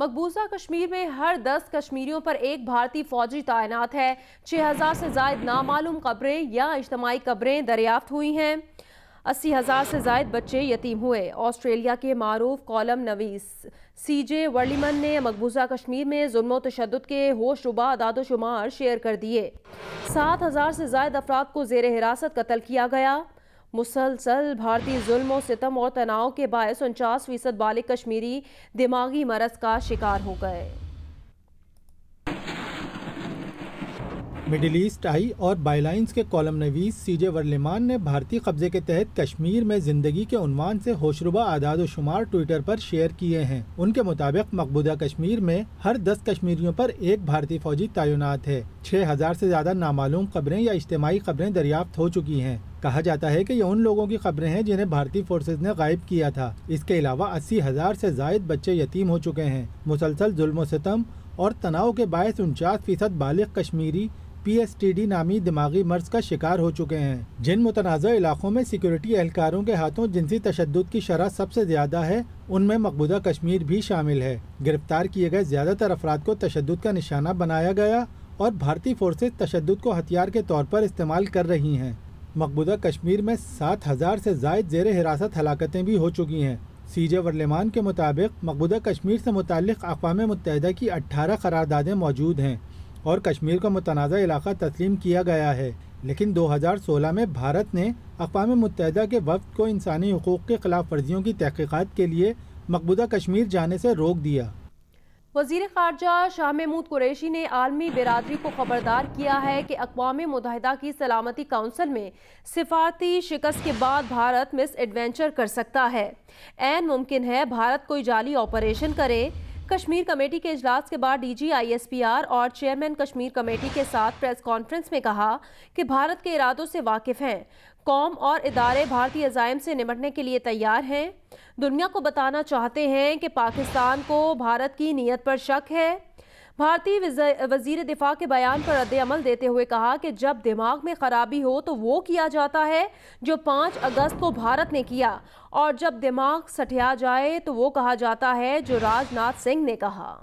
مقبوضہ کشمیر میں ہر 10 کشمیریوں پر ایک بھارتی فوجی تعینات ہے۔ 6000 سے زائد نامعلوم قبریں یا اجتماعی قبریں دریافت ہوئی ہیں۔ 80,000 سے زائد بچے یتیم ہوئے۔ آسٹریلیا کے معروف کالم نویس CJ ورلیمن نے مقبوضہ کشمیر میں ظلم و تشدد کے ہوش ربا اعداد و شمار شیئر کر دیے۔ 7,000 سے زائد افراد کو زیر حراست قتل کیا گیا۔ مسلسل بھارتی ظلم و ستم اور تناؤ کے باعث 49% بالغ کشمیری دماغی مرض کا شکار ہو گئے۔ مڈل ایسٹ آئی اور بائی لائنز کے کالم نویس CJ ورلیمان نے بھارتی قبضے کے تحت کشمیر میں زندگی کے عنوان سے ہوشربا اعداد و شمار ٹویٹر پر شیئر کیے ہیں۔ ان کے مطابق مقبوضہ کشمیر میں ہر 10 کشمیریوں پر ایک بھارتی فوجی تعینات ہے۔ 6,000 سے زیادہ نامعلوم قبریں یا اجتماعی قبریں دریافت ہو چکی ہیں۔ کہا جاتا ہے کہ یہ ان لوگوں کی قبریں ہیں جنہیں بھارتی فورسز نے غائب کیا تھا۔ اس کے علاوہ 80,000 سے زائد بچے یتیم ہو چکے ہیں۔ مسلسل ظلم و ستم اور تناؤ کے باعث 49% بالغ کشمیری PSTD نامی دماغی مرض کا شکار ہو چکے ہیں۔ جن متنازع علاقوں میں سیکورٹی اہلکاروں کے ہاتھوں جنسی تشدد کی شرح سب سے زیادہ ہے، ان میں مقبوضہ کشمیر بھی شامل ہے۔ گرفتار کیے گئے زیادہ تر افراد کو تشدد کا نشانہ بنایا گیا اور بھارتی فورسز تشدد کو ہتھیار کے طور پر استعمال کر رہی ہیں۔ مقبوضہ کشمیر میں 7,000 سے زائد زیر حراست ہلاکتیں بھی ہو چکی ہیں۔ CJ ورلیمان کے مطابق مقبوضہ کشمیر سے متعلق اقوام متحدہ کی 18 قراردادیں موجود ہیں اور کشمیر کو متنازع علاقہ تسلیم کیا گیا ہے، لیکن 2016 میں بھارت نے اقوام متحدہ کے وفد کو انسانی حقوق کی خلاف ورزیوں کی تحقیقات کے لیے مقبوضہ کشمیر جانے سے روک دیا۔ وزیر خارجہ شاہ محمود قریشی نے عالمی برادری کو خبردار کیا ہے کہ اقوام متحدہ کی سلامتی کونسل میں سفارتی شکست کے بعد بھارت مس ایڈونچر کر سکتا ہے۔ عین ممکن ہے بھارت کوئی جعلی آپریشن کرے۔ کشمیر کمیٹی کے اجلاس کے بعد DG ISPR اور چیئرمین کشمیر کمیٹی کے ساتھ پریس کانفرنس میں کہا کہ بھارت کے ارادوں سے واقف ہیں۔ قوم اور ادارے بھارتی عزائم سے نمٹنے کے لیے تیار ہیں۔ دنیا کو بتانا چاہتے ہیں کہ پاکستان کو بھارت کی نیت پر شک ہے۔ بھارتی وزیر دفاع کے بیان پر رد عمل دیتے ہوئے کہا کہ جب دماغ میں خرابی ہو تو وہ کیا جاتا ہے جو 5 اگست کو بھارت نے کیا، اور جب دماغ سٹھیا جائے تو وہ کہا جاتا ہے جو راج ناتھ سنگھ نے کہا۔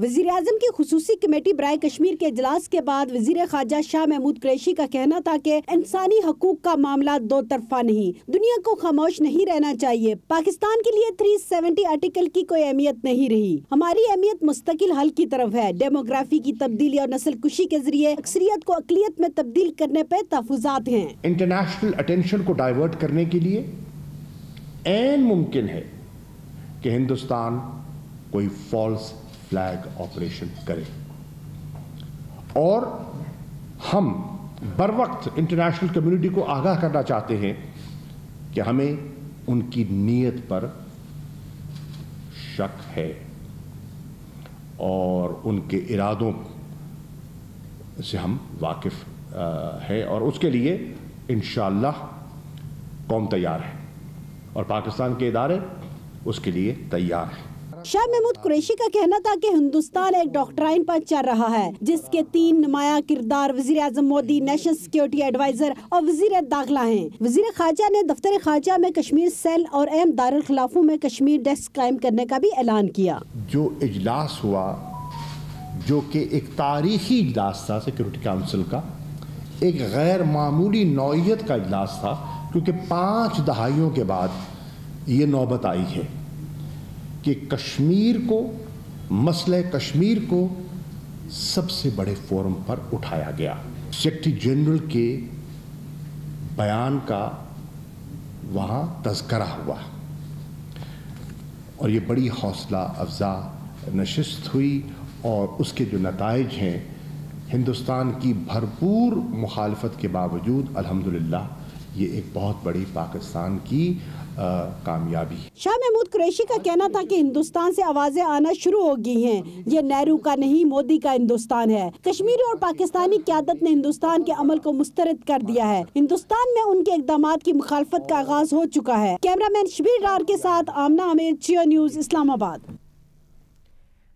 وزیراعظم کی خصوصی کمیٹی برائے کشمیر کے اجلاس کے بعد وزیر خارجہ شاہ محمود قریشی کا کہنا تھا کہ انسانی حقوق کا معاملہ دو طرفہ نہیں، دنیا کو خاموش نہیں رہنا چاہیے۔ پاکستان کے لیے 370 آرٹیکل کی کوئی اہمیت نہیں رہی، ہماری اہمیت مستقل حل کی طرف ہے۔ ڈیموگرافی کی تبدیلی اور نسل کشی کے ذریعے اکثریت کو اقلیت میں تبدیل کرنے پہ تحفظات ہیں۔ انٹرنیشنل اٹینشن کو ڈائیورٹ کرنے کے لیے عین ممکن ہے کہ ہندوستان کوئی فالس فلیگ آپریشن کرے، اور ہم بر وقت انٹرنیشنل کمیونٹی کو آگاہ کرنا چاہتے ہیں کہ ہمیں ان کی نیت پر شک ہے اور ان کے ارادوں سے ہم واقف ہیں، اور اس کے لیے انشاءاللہ قوم تیار ہے اور پاکستان کے ادارے اس کے لیے تیار ہیں۔ شاہ محمود قریشی کا کہنا تھا کہ ہندوستان ایک ڈاکٹرائن پر چل رہا ہے جس کے 3 نمایاں کردار وزیر اعظم مودی، نیشنل سیکیورٹی ایڈوائزر اور وزیر داخلہ ہیں۔ وزیر خارجہ نے دفتر خارجہ میں کشمیر سیل اور اہم دارالخلافوں میں کشمیر ڈیسک قائم کرنے کا بھی اعلان کیا۔ جو اجلاس ہوا، جو کہ ایک تاریخی اجلاس تھا سیکیورٹی کونسل کا، ایک غیر معمولی نوعیت کا اجلاس تھا، کیونکہ 5 دہائیوں کے بعد یہ نوبت آئی ہے کہ کشمیر کو، مسئلہ کشمیر کو سب سے بڑے فورم پر اٹھایا گیا۔ سیکریٹری جنرل کے بیان کا وہاں تذکرہ ہوا اور یہ بڑی حوصلہ افزا نشست ہوئی، اور اس کے جو نتائج ہیں ہندوستان کی بھرپور مخالفت کے باوجود الحمدللہ یہ ایک بہت بڑی پاکستان کی کامیابی۔ شاہ محمود قریشی کا کہنا تھا کہ ہندوستان سے آوازیں آنا شروع ہو گئی ہیں، یہ نہرو کا نہیں مودی کا ہندوستان ہے۔ کشمیری اور پاکستانی قیادت نے ہندوستان کے عمل کو مسترد کر دیا ہے، ہندوستان میں ان کے اقدامات کی مخالفت کا آغاز ہو چکا ہے۔ کیمرہ مین شبیر ڈار کے ساتھ آمنہ عامر، جیو نیوز، اسلام آباد۔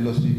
LOC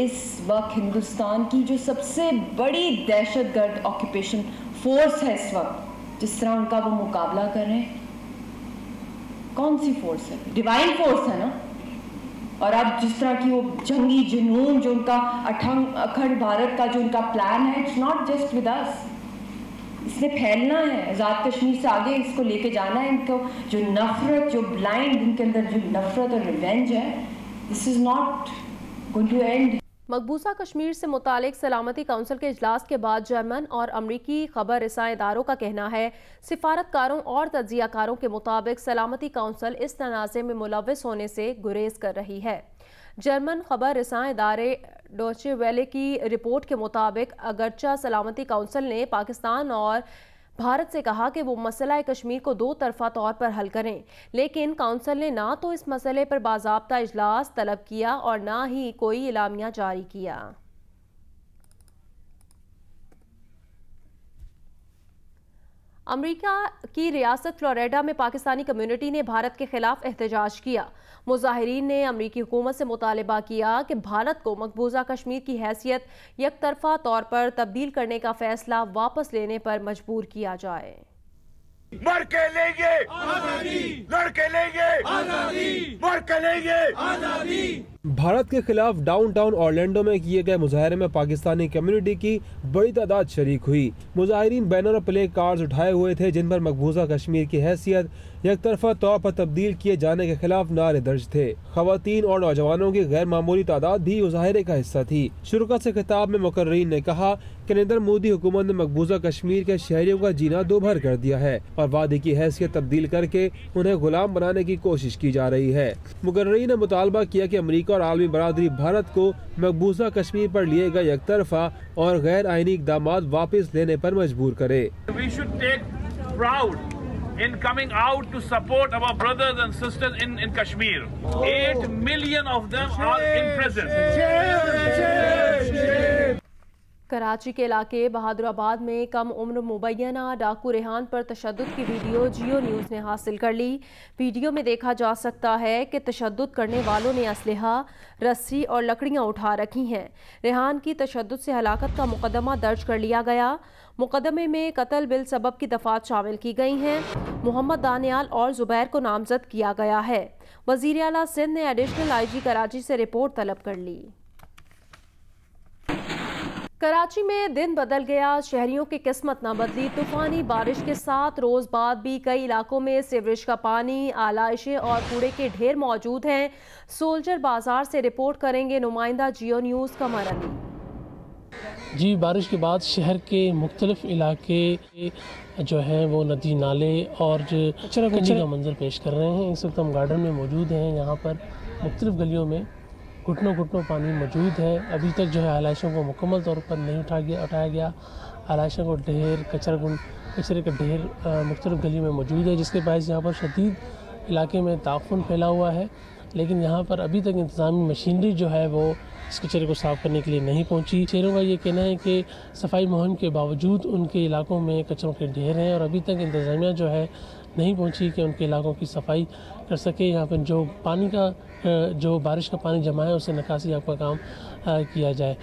اس وقت ہندوستان کی جو سب سے بڑی دہشت گرد آکوپیشن فورس ہے اس وقت، جس طرح ان کا وہ مقابلہ کر رہے ہیں، کون سی فورس ہے؟ ڈیوائن فورس ہے نا. اور اب جس طرح کی وہ جنگی جنون جو ان کا اکھنڈ بھارت کا جو ان کا پلان ہے، it's not just with us, اس نے پھیلنا ہے، آزاد کشمیر سے آگے اس کو لے کے جانا ہے. ان کو جو نفرت، جو بلائنڈ ان کے اندر جو نفرت اور ریونج ہے، this is not going to end. مقبوضہ کشمیر سے متعلق سلامتی کونسل کے اجلاس کے بعد جرمن اور امریکی خبر رساں اداروں کا کہنا ہے سفارتکاروں اور تجزیہ کاروں کے مطابق سلامتی کونسل اس تنازع میں ملوث ہونے سے گریز کر رہی ہے. جرمن خبر رساں ادارے ڈوچے ویلے کی رپورٹ کے مطابق اگرچہ سلامتی کونسل نے پاکستان اور بھارت سے کہا کہ وہ مسئلہ کشمیر کو دو طرفہ طور پر حل کریں، لیکن کونسل نے نہ تو اس مسئلے پر باضابطہ اجلاس طلب کیا اور نہ ہی کوئی اعلامیہ جاری کیا. امریکہ کی ریاست فلوریڈا میں پاکستانی کمیونٹی نے بھارت کے خلاف احتجاج کیا. مظاہرین نے امریکی حکومت سے مطالبہ کیا کہ بھارت کو مقبوضہ کشمیر کی حیثیت یک طرفہ طور پر تبدیل کرنے کا فیصلہ واپس لینے پر مجبور کیا جائے. مر کے لیں گے آزادی، لڑ کے لیں گے آزادی، مر کے لیں گے آزادی. بھارت کے خلاف ڈاؤن ٹاؤن اورلینڈو میں کیے گئے مظاہرے میں پاکستانی کمیونٹی کی بڑی تعداد شریک ہوئی. مظاہرین بینر اور پلے کارڈز اٹھائے ہوئے تھے جن پر مقبوضہ کشمیر کی حیثیت یک طرفہ طور پر تبدیل کیے جانے کے خلاف نعرے درج تھے. خواتین اور نوجوانوں کی غیر معمولی تعداد بھی مظاہرے کا حصہ تھی. شرکت سے خطاب میں مقررین نے کہا کہ نریندر مودی حکومت نے مقبوضہ کشمیر کے شہریوں کا جینا دوبھر کر دیا ہے اور وادی کی حیثیت تبدیل کر کے انہیں غلام بنانے کی کوشش کی جا رہی ہے. مقررین نے مطالبہ کیا کہ امریکہ اور عالمی برادری بھارت کو مقبوضہ کشمیر پر لیے گئے یک طرفہ اور غیر آئینی اقدامات واپس لینے پر مجبور کرے. We should take proud in coming out to support our brothers and sisters in Kashmir. 8 million of them are in prison. Karachi کے علاقے بہادر آباد میں کم عمر مبینہ ڈاکو ریحان پر تشدد کی ویڈیو جیو نیوز نے حاصل کر لی. ویڈیو میں دیکھا جا سکتا ہے کہ تشدد کرنے والوں نے اسلحہ، رسی اور لکڑیاں اٹھا رکھی ہیں. ریحان کی تشدد سے ہلاکت کا مقدمہ درج کر لیا گیا. مقدمے میں قتل بالسبب کی دفعات شامل کی گئی ہیں. محمد دانیال اور زبیر کو نامزد کیا گیا ہے. وزیر اعلیٰ سندھ نے ایڈیشنل آئی جی کراچی سے رپورٹ طلب کر لی. کراچی میں دن بدل گیا، شہریوں کی قسمت نہ بدلی. طوفانی بارش کے 7 روز بعد بھی کئی علاقوں میں سیوریج کا پانی، آلائشیں اور کوڑے کے ڈھیر موجود ہیں. سولجر بازار سے رپورٹ کریں گے نمائندہ جیو نیوز قمر علی. جی، بارش کے بعد شہر کے مختلف علاقے جو ہیں وہ ندی نالے اور کچرا کا منظر پیش کر رہے ہیں. اس وقت ہم گارڈن میں موجود ہیں. یہاں پر مختلف گلیوں میں گھٹنوں پانی موجود ہے. ابھی تک جو ہے آلائشوں کو مکمل طور پر نہیں اٹھایا گیا. آلائشوں کو ڈھیر کچرے کا ڈھیر مختلف گلیوں میں موجود ہے، جس کے باعث یہاں پر شدید علاقے میں تعفن پھیلا ہوا ہے. لیکن یہاں پر ابھی تک انتظامی مشینری جو ہے وہ اس کچرے کو صاف کرنے کے لیے نہیں پہنچی. شہریوں کا یہ کہنا ہے کہ صفائی مہم کے باوجود ان کے علاقوں میں کچروں کے ڈھیر ہیں اور ابھی تک انتظامیہ جو ہے نہیں پہنچی کہ ان کے علاقوں کی صفائی کر سکے. یہاں پر جو بارش کا پانی جمع ہے اسے نکاسی کا کام کیا جائے.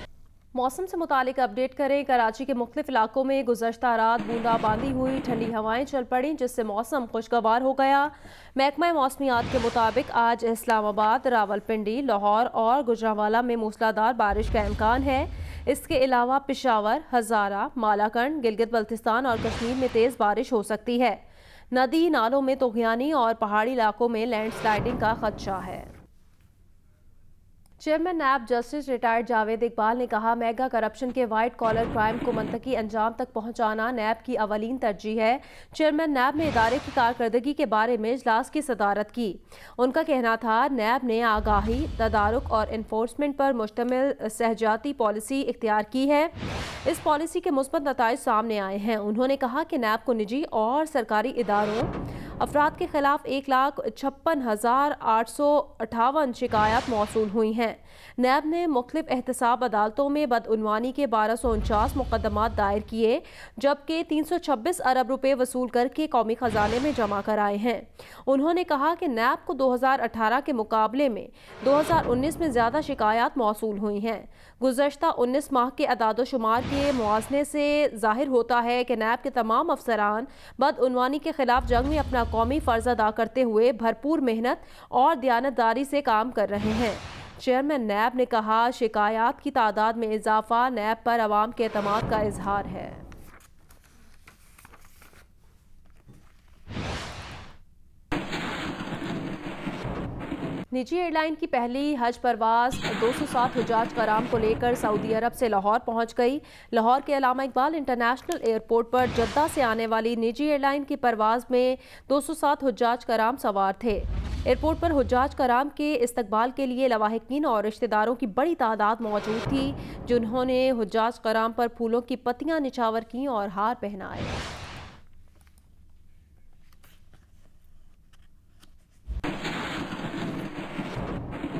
موسم سے متعلق اپڈیٹ کریں. کراچی کے مختلف علاقوں میں گزشتہ رات بوندا باندی ہوئی، ٹھنڈی ہوائیں چل پڑیں جس سے موسم خوشگوار ہو گیا. محکمہ موسمیات کے مطابق آج اسلام آباد، راولپنڈی، لاہور اور گجرانوالہ میں موسلادھار بارش کا امکان ہے. اس کے علاوہ پشاور، ہزارہ، مالاکنڈ، گلگت بلتستان اور کشمیر میں تیز بارش ہو سکتی ہے. ندی نالوں میں طغیانی اور پہاڑی علاقوں میں لینڈ سلائیڈنگ کا خدشہ ہے. Chairman NAB justice retired Javed Iqbal نے کہا میگا کرپشن کے وائٹ کالر کرائم کو منطقی انجام تک پہنچانا نیب کی اولین ترجیح ہے. چیئرمین نیب نے ادارے کی کارکردگی کے بارے میں اجلاس کی صدارت کی. ان کا کہنا تھا نیب نے آگاہی، تدارک اور انفورسمنٹ پر مشتمل سہجاتی پالیسی اختیار کی ہے. اس پالیسی کے مثبت نتائج سامنے آئے ہیں. انہوں نے کہا کہ نیب کو نجی اور سرکاری اداروں افراد کے خلاف 1,56,858 شکایات موصول ہوئی ہیں۔ نیب نے مختلف احتساب عدالتوں میں بدعنوانی کے 1249 مقدمات دائر کیے، جبکہ 326 ارب روپے وصول کر کے قومی خزانے میں جمع کرائے ہیں۔ انہوں نے کہا کہ نیب کو 2018 کے مقابلے میں 2019 میں زیادہ شکایات موصول ہوئی ہیں۔ گزشتہ 19 ماہ کے اعداد و شمار کے موازنے سے ظاہر ہوتا ہے کہ نیب کے تمام افسران بدعنوانی کے خلاف جنگ میں اپنا قومی فرض ادا کرتے ہوئے بھرپور محنت اور دیانتداری سے کام کر رہے ہیں۔ چیئرمین نیب نے کہا شکایات کی تعداد میں اضافہ نیب پر عوام کے اعتماد کا اظہار ہے۔ نجی ایئر لائن کی پہلی حج پرواز 207 حجاج کرام کو لے کر سعودی عرب سے لاہور پہنچ گئی۔ لاہور کے علامہ اقبال انٹرنیشنل ایئرپورٹ پر جدہ سے آنے والی نجی ایئر لائن کی پرواز میں 207 حجاج کرام سوار تھے۔ ایئرپورٹ پر حجاج کرام کے استقبال کے لیے لواحقین اور رشتہ داروں کی بڑی تعداد موجود تھی، جنہوں نے حجاج کرام پر پھولوں کی پتیاں نچھاور کیں اور ہار پہنائے۔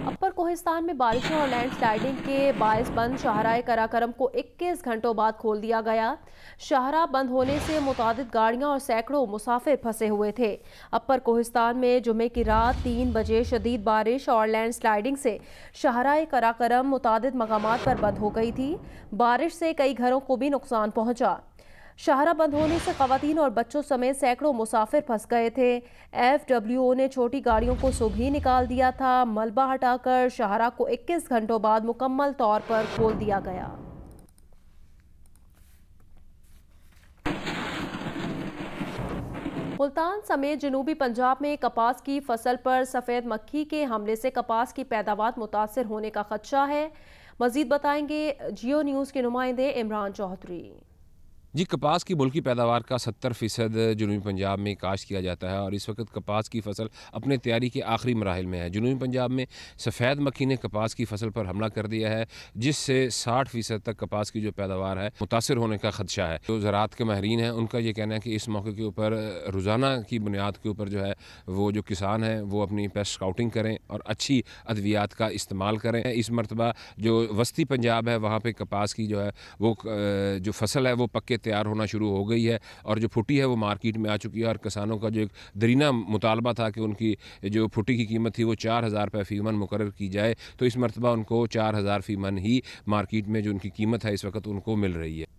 اپر کوہستان میں بارشوں اور لینڈ سلائیڈنگ کے باعث بند شاہراہ قراقرم کو 21 گھنٹوں بعد کھول دیا گیا۔ شاہراہ بند ہونے سے متعدد گاڑیاں اور سینکڑوں مسافر پھنسے ہوئے تھے۔ اپر کوہستان میں جمعے کی رات 3 بجے شدید بارش اور لینڈ سلائیڈنگ سے شاہراہ قراقرم متعدد مقامات پر بند ہو گئی تھی۔ بارش سے کئی گھروں کو بھی نقصان پہنچا۔ شاہراہ بند ہونے سے خواتین اور بچوں سمیت سینکڑوں مسافر پھنس گئے تھے۔ FWO نے چھوٹی گاڑیوں کو صبح ہی نکال دیا تھا۔ ملبہ ہٹا کر شاہراہ کو 21 گھنٹوں بعد مکمل طور پر کھول دیا گیا۔ ملتان سمیت جنوبی پنجاب میں کپاس کی فصل پر سفید مکھی کے حملے سے کپاس کی پیداوار متاثر ہونے کا خدشہ ہے۔ مزید بتائیں گے جیو نیوز کے نمائندے عمران چودھری۔ جی، کپاس کی ملکی پیداوار کا 70% جنوبی پنجاب میں کاشت کیا جاتا ہے اور اس وقت کپاس کی فصل اپنے تیاری کے آخری مراحل میں ہے۔ جنوبی پنجاب میں سفید مکھی نے کپاس کی فصل پر حملہ کر دیا ہے، جس سے 60% تک کپاس کی جو پیداوار ہے متاثر ہونے کا خدشہ ہے۔ جو زراعت کے ماہرین ہیں ان کا یہ کہنا ہے کہ اس موقع کے اوپر روزانہ کی بنیاد کے اوپر جو ہے وہ جو کسان ہیں وہ اپنی پیسٹ اسکاؤٹنگ کریں اور اچھی ادویات کا استعمال کریں۔ اس مرتبہ جو وسطی پنجاب ہے وہاں پہ کپاس کی جو ہے وہ جو فصل ہے وہ پکے تیار ہونا شروع ہو گئی ہے اور جو پھٹی ہے وہ مارکیٹ میں آ چکی ہے اور کسانوں کا جو ایک درینہ مطالبہ تھا کہ ان کی جو پھٹی کی قیمت تھی وہ 4000 روپے فی من مقرر کی جائے، تو اس مرتبہ ان کو 4000 فی من ہی مارکیٹ میں جو ان کی قیمت ہے اس وقت ان کو مل رہی ہے۔